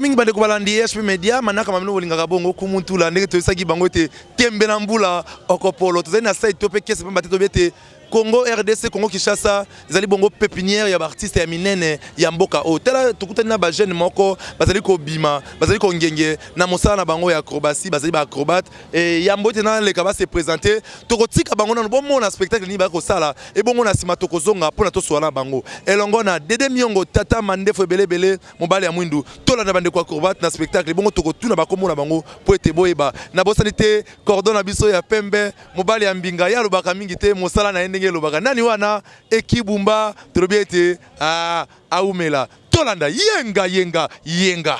mingi bande ko balandi HP Media manaka mamino bolingaka bongo kumutula ndenge to saki bango te tembe na mbula okopolo to na site to pe kese pamba te to bete Congo RDC Congo Kinshasa zali bongo pépinière ya artiste ya minene ya mboka o tela tukutani na ba jeune moko bazali ko bima bazali ko ngenge na mosala na bango ya acrobatie bazali ba acrobate et ya mbote na leka ba se présenter tokotika bango na bon na spectacle ni ba ko sala et bongo na sima tokozonga pona to soana bango elongo na Dede Miongo Tata Mandefo belebele mobali ya mwindu tola na bande ko acrobate na spectacle bongo tokotuna ba komo na bango po ete boyeba na bosanité cordon na biso ya pembe mobali ya mbinga ya lobaka mingi te mosala na ndenge lobaka nani wana ekibumba trobiete aumela tolanda yenga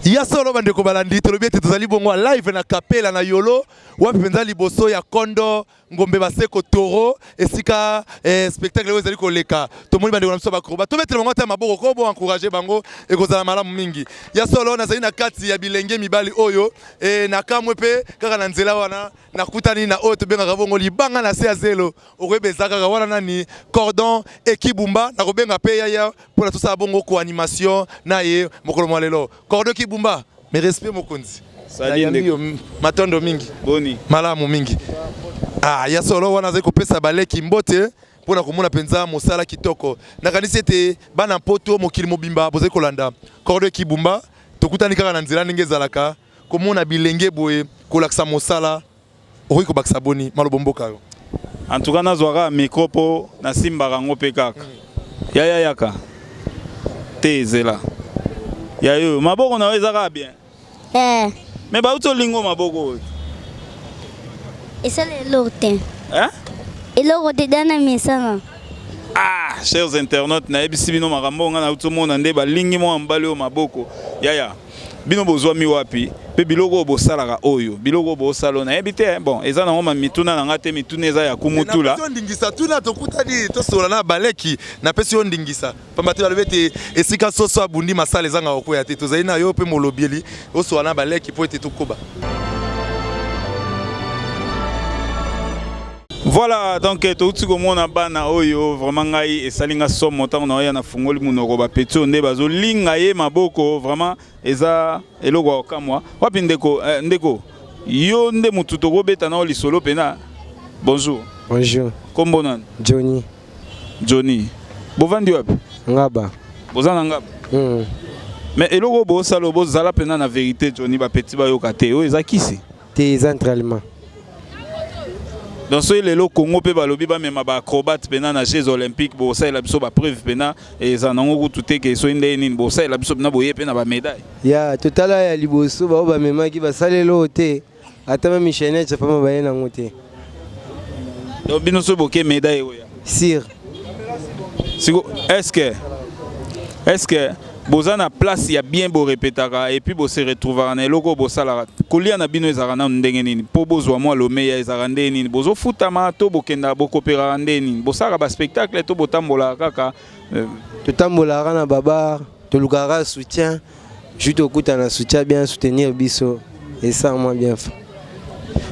Ya solo bande ko balandi to lobi tozali bongo live na capella na yolo wapi penza liboso ya kondo ngombe baseko toro esika spectacle ezali ko leka to moni bande ko namso bakroba to mettre bango ta maboko ko bo encourager bango e kozala malamu mingi ya solo nazali na kati ya bilenge mibali oyo na kamwe pe kaka na nzela wana nakutani na oyo to benga bongo libanga na se ya zelo okwebeza kaka wana nani cordon ekibumba na kobenga pe ya pour tout ça bongo ko animation na ye mokolo mwalelo cordon ekibumba mes respects mokonzi matondo mingi boni malamu mingi ya solo wana zeko pesa baleki mbote pona komona penza mosala kitoko nakanisi ete bana poto mokili mobimba bozali kolanda Cordo Kibumba tokutani kaka na nzela ndenge ezalaka komona bilenge boye kolakisa mosala okoki kobakisa boni maloba mboka yo. En tout cas nazwaka micro na simbaka ngo pe kaka yaya yaka te ezela yayo maboko na ezaka bien mais ba utolingo maboko Esa le lote. Hein? Et le rote dana misana. Ah, chers internautes, na ebisi bino makambo nga na utomona nde ba lingi mo ambali o maboko. Yaya. Bino bozwa mi wapi? Pe biloko bosalaka oyo. Biloko bosalo na ebite bon, eza na ngoma mituna na ngate mituna eza ya kumutula. Na ndingisa tuna tokutani tosola na baleki na pesi yo ndingisa. Pambate balobete esika soso abundi masala ezanga okoya te. Tozali na yo pe molobieli osola na baleki po ete tukoba. Voilà, donc tout ce que mon abana oyo vraiment ngai et salinga somo tant na ya na fungoli munoko ba petio nde bazo linga ye maboko vraiment eza eloko kamwa wapi ndeko ndeko yo nde mutu to kobeta na lisolo pena. Bonjour. Bonjour. Kombo nan? Johnny. Johnny. Bovandi wapi? Ngaba. Bozana ngaba. Mais eloko bo salo bo zala pena na vérité Johnny ba petit ba yo kate o eza kisi. Te centralement. Dans ce lelo Congo pe balobi ba mema ba acrobate pena na Jeux olympiques bo ça la biso ba preuve pena et za nango tout ke so inde nini bo ça la biso na boye pena ba médaille. Ya totala ya liboso ba mema ki ba salelo te atama michene cha pama ba na ngote. Donc bino so boke médaille oya. Sir. Sigo est-ce que bozana place ya bien bo répétaka et puis bo se retrouver na eloko bo sala kolia na bino ezaka na ndenge nini po bozwa mwa lome ya ezaka ndenge nini bozo futama to bokenda bokopera ndenge nini bosaka ba spectacle to botambola kaka totambola na baba to lukara soutien juste okuta na soutien bien soutenir biso et ça moi bien fait.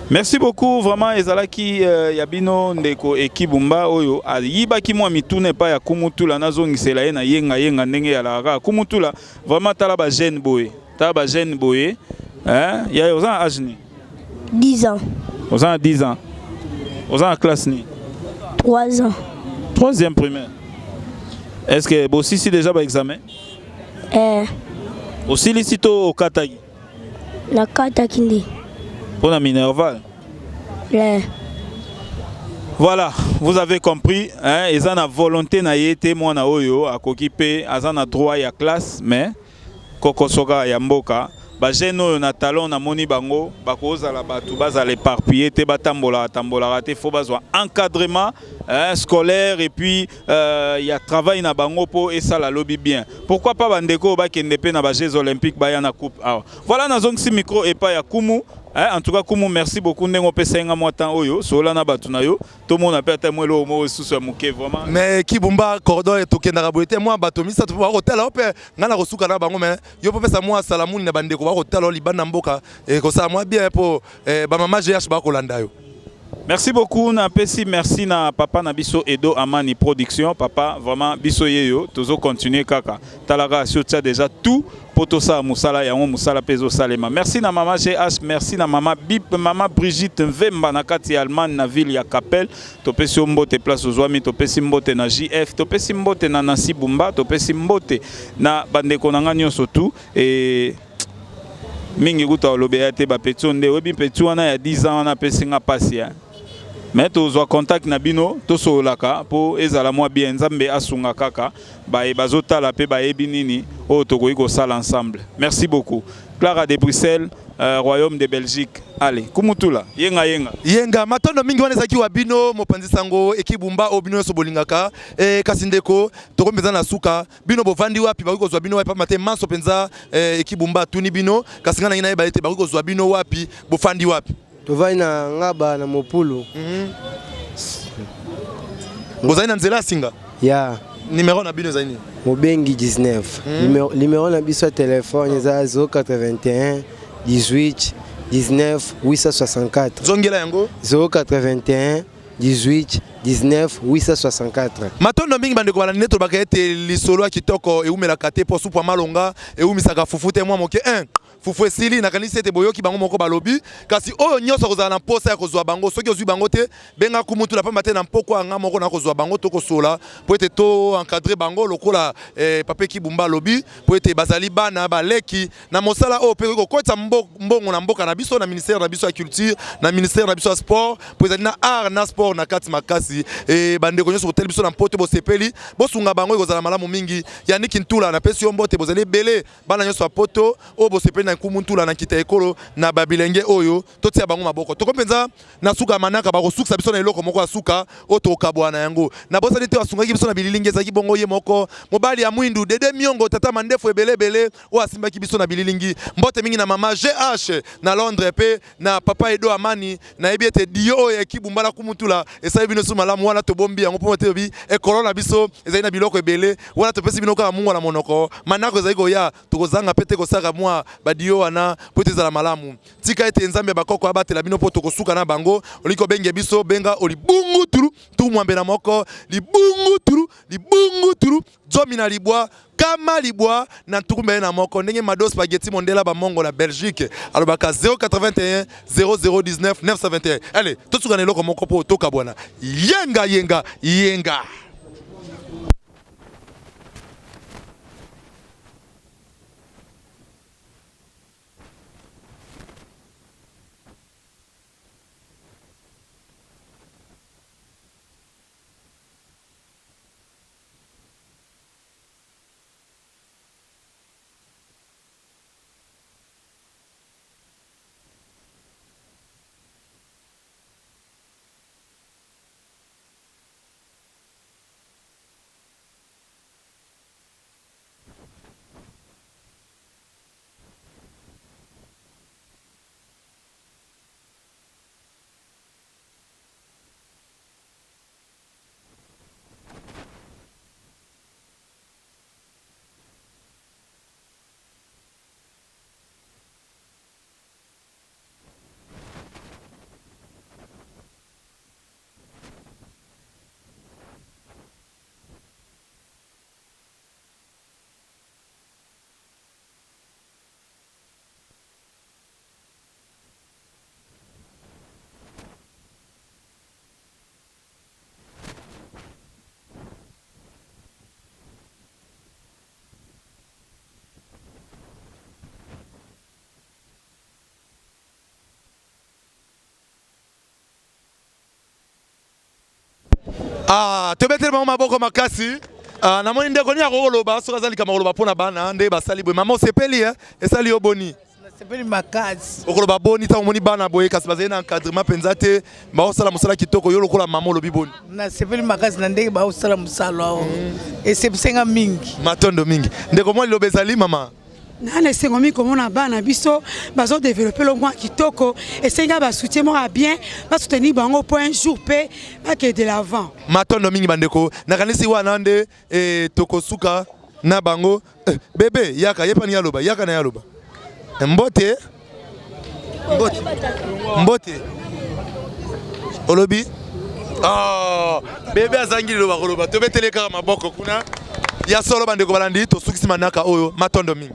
Merci beaucoup vraiment ezalaki yabino ndeko ekibumba oyo ayibaki mwa mitune pa ya kumutula nazongisela ye na yenga ndenge ya la kumutula vraiment tala ba jeune boy hein ya ozan âge ni 10 ans. Ozan 10 ans. Ozan classe ni 3 ans. 3e primaire. Est-ce que bossi si déjà ba examen? Aussi licito au katagi. Na kataki ndi. Pour la Minerval. Voilà, vous avez compris, hein, ils ont la volonté na yete mwana oyo akokipe azana droit ya classe mais kokosoka ya mboka ba jeune oyo na talon na moni bango bakoza la batu baza l'éparpiller te batambola te faut bazwa encadrement scolaire et puis il y a travail na bango po et ça la lobby bien. Pourquoi pas bandeko ba kende pe na ba Jeux olympiques ba ya na coupe. Voilà na zong si micro et pas ya kumu. En tout cas, Kumu, merci beaucoup. Nous avons temps oyo, solana batunayo. Tout le monde a perdu moi le mot sous ce mouquet vraiment. Mais Kibumba Cordon et Token Araboete moi batomi ça tu vas hôtel là pe ngana kosuka na bango mais yo pe ça moi salamuni na bande ko ba hôtel li bana mboka et ko ça moi bien pour ba mama GH ba kolanda yo. Merci beaucoup na pesi merci na papa na biso Edo Amani production papa vraiment biso yeyo tozo continuer kaka talaga sur ça déjà tout poto sa musala ya musala pezo salema. Merci na maman GH, merci na maman Bip, maman Brigitte Mvemba na kati Allemagne na ville ya Capelle. Topesi mbote place ozwami, topesi mbote na JF, topesi mbote na Nancy Bumba, topesi mbote na bandeko na nganyo surtout et mingi kuta olobeya te ba petonde webi petu wana ya 10 ans na pesi nga pasi ya. Mais tu as contact na bino to so laka po ezala mwa bien nzambe asunga kaka ba e bazota la pe ba ebinini o to ko sala ensemble. Merci beaucoup. Clara de Bruxelles, Royaume de Belgique. Allez, kumutula yenga matondo mingi wana zaki wa bino mopanzi sango ekibumba obino so bolingaka kasindeko to komeza na suka bino bovandi wapi ba ko zwa bino wapi mate manso penza ekibumba tuni bino kasinga na ina ba ete ba ko zwa bino wapi bofandi wapi tovai na ngaba na mopulu. Bozali na nzela singa? Ya. Numéro na bino zaini? Mobengi 19. Numéro na biso téléphone eza 081 18 19 864. Zongela yango? 081 18 19 864. Matondo mingi bandeko bala neto bakete lisolo kitoko eumela kate po supa malonga eumisaka fufute mwa moke 1 fufu esili nakanisi ete boyoki bango moko balobi kasi oyo nyonso kozala na posa ya kozwa bango soki ozwi bango te benga kumutu la pamba te na mpoko anga moko na kozwa bango to kosola po ete to encadrer bango lokola pape Kibumba lobi po ete bazali bana baleki na mosala oyo pe kokotisa mbongo na mboka na biso na ministère na biso ya culture na ministère na biso ya sport po ezali na art na sport na kati makasi bandeko nyonso boteli biso na mpote bosepeli bosunga bango ekozala malamu mingi Yannick Ntula na pesi yo mbote bozali ebele bana nyonso ya poto oyo bosepeli na nkumu Ntula na kita ekolo na babilenge oyo totia bango maboko tokompenza na suka manaka bakosukisa biso na eloko moko ya suka oyo tokabwana yango na bosali te basungaki biso na bililingi ezalaki bongo ye moko mobali ya mwindu Dede Miongo tata mandefu ebele oyo asimbaki biso na bililingi mbote mingi na mama GH na Londres pe na papa Edo Amani na yebi ete dio oyo Kibumba na kumutula esali bino su malamu wana tobombi yango po te bi ekolo na biso ezali na biloko ebele wana topesi bino kaka mungu na monoko manako ezali koya tokozanga pete kosaka mwa badio wana po te ezala malamu tika ete nzambe bakoko abatela bino po tokosuka na bango oliko benge biso benga olibungu turu tu mwambe na moko libungu turu zomi na libwa kama libwa na tukumbe na moko ndenge mado spaghetti mondela ba mongo na Belgique alobaka 081 0019 921 allez tosuka na eloko moko po toka bwana yenga tobetele bango maboko makasi namoni ndeko ni akoloba soki azali kama koloba mpona bana nde basali boye mama osepeli esali yo boni nasepeli makasi okoloba boni ntango omoni bana boye kasi bazali na encadrement mpenza te baosala mosala kitoko yo lokola mama olobi boni nasepeli makasi na ndenge baosala mosala awo esepisenga mingi matondo mingi ndeko mwa liloba ezali mama nana esengo mingi komona bana biso bazo développer longwa kitoko esenga ba soutien moko bien ba soutenir bango pour un jour pe ba de l'avant matondo mingi bandeko nakanisi wana nde tokosuka na bango bebe yaka yepani yaloba yaka na yaloba mbote olobi bebe azangi liloba koloba tobetele kaka maboko kuna ya solo bandeko balandi tosukisi manaka oyo matondo mingi